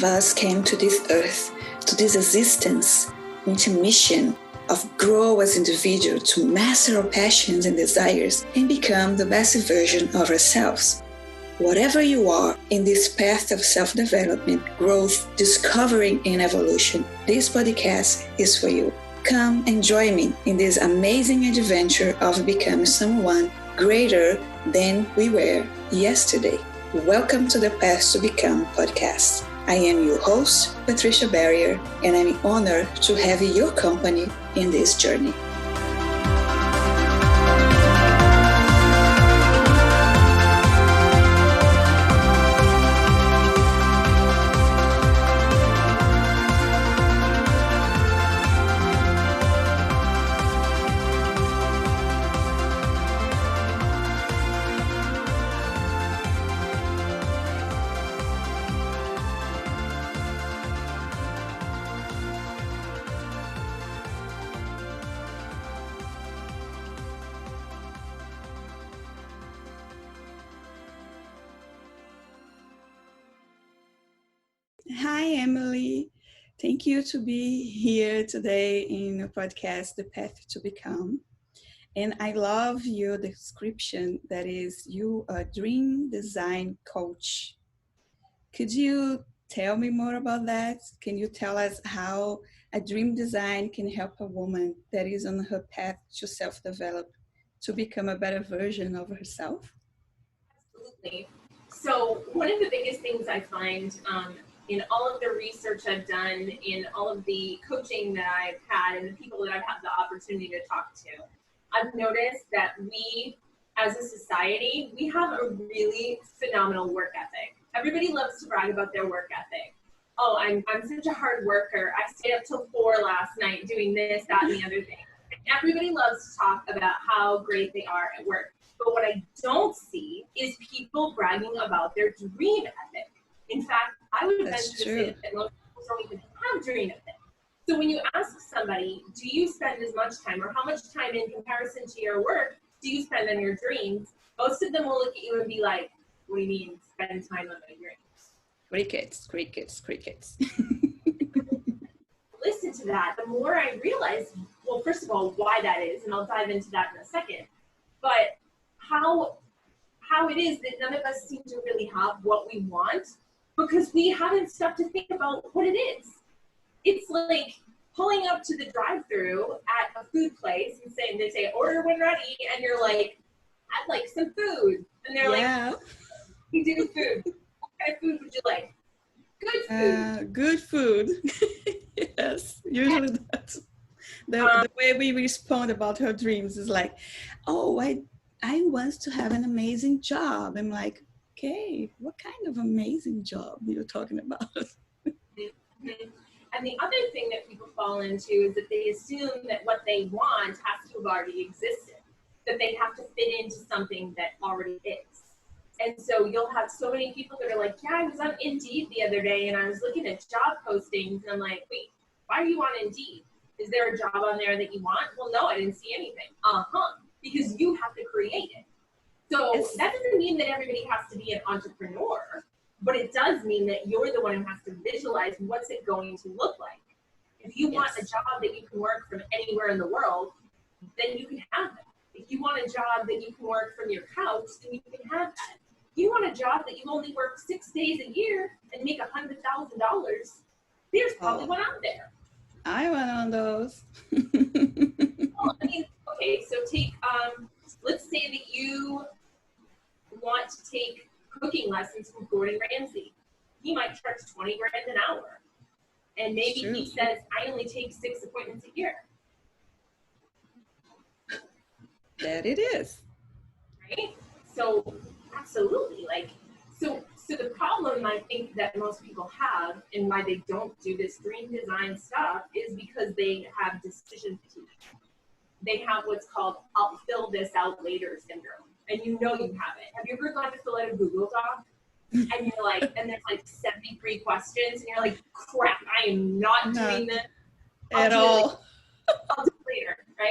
of us came to this earth, to this existence, with a mission of grow as individuals to master our passions and desires and become the best version of ourselves. Whatever you are in this path of self-development, growth, discovery, and evolution, this podcast is for you. Come and join me in this amazing adventure of becoming someone greater than we were yesterday. Welcome to the Path to Become podcast. I am your host, Patricia Barrier, and I'm honored to have your company in this journey. Hi, Emily. Thank you to be here today in the podcast, The Path to Become. And I love your description that is you are a dream design coach. Could you tell me more about that? Can you tell us how a dream design can help a woman that is on her path to self-develop to become a better version of herself? Absolutely. So one of the biggest things I find in all of the research I've done, in all of the coaching that I've had, and the people that I've had the opportunity to talk to, I've noticed that we, as a society, we have a really phenomenal work ethic. Everybody loves to brag about their work ethic. Oh, I'm such a hard worker. I stayed up till 4 last night doing this, that, and the other thing. Everybody loves to talk about how great they are at work. But what I don't see is people bragging about their dream ethic. In fact, I would venture to say that most people don't even have dream ethic. So when you ask somebody, do you spend as much time, or how much time in comparison to your work do you spend on your dreams? Most of them will look at you and be like, what do you mean spend time on my dreams? Crickets. Listen to that. The more I realize, well, first of all, why that is, and I'll dive into that in a second, but how it is that none of us seem to really have what we want because we haven't stopped to think about what it is. It's like pulling up to the drive-thru at a food place and saying, they say, order when ready, and you're like, I'd like some food. And they're like, you do food. What kind of food would you like? Good food. Good food. Yes, usually that's the way we respond about her dreams is like, oh, I want to have an amazing job. I'm like, okay, what kind of amazing job are you talking about? Mm-hmm. And the other thing that people fall into is that they assume that what they want has to have already existed, that they have to fit into something that already is. And so you'll have so many people that are like, yeah, I was on Indeed the other day and I was looking at job postings and I'm like, wait, why are you on Indeed? Is there a job on there that you want? Well, no, I didn't see anything. Because you have to create it. So that doesn't mean that everybody has to be an entrepreneur, but it does mean that you're the one who has to visualize what's it going to look like. If you want a job that you can work from anywhere in the world, then you can have it. If you want a job that you can work from your couch, then you can have that. If you want a job that you only work 6 days a year and make $100,000, there's probably one out there. I want on those. Well, I mean, okay, so take, let's say that you want to take cooking lessons from Gordon Ramsay. He might charge $20,000 an hour. And maybe he says, I only take 6 appointments a year. That it is. Right? So, absolutely. So the problem I think that most people have and why they don't do this dream design stuff is because they have decision fatigue. They have what's called I'll fill this out later syndrome. And you know you have it. Have you ever gone to fill out a Google Doc? And you're like, and there's like 73 questions, and you're like, crap, I am not doing this. At all. I'll do it later, right?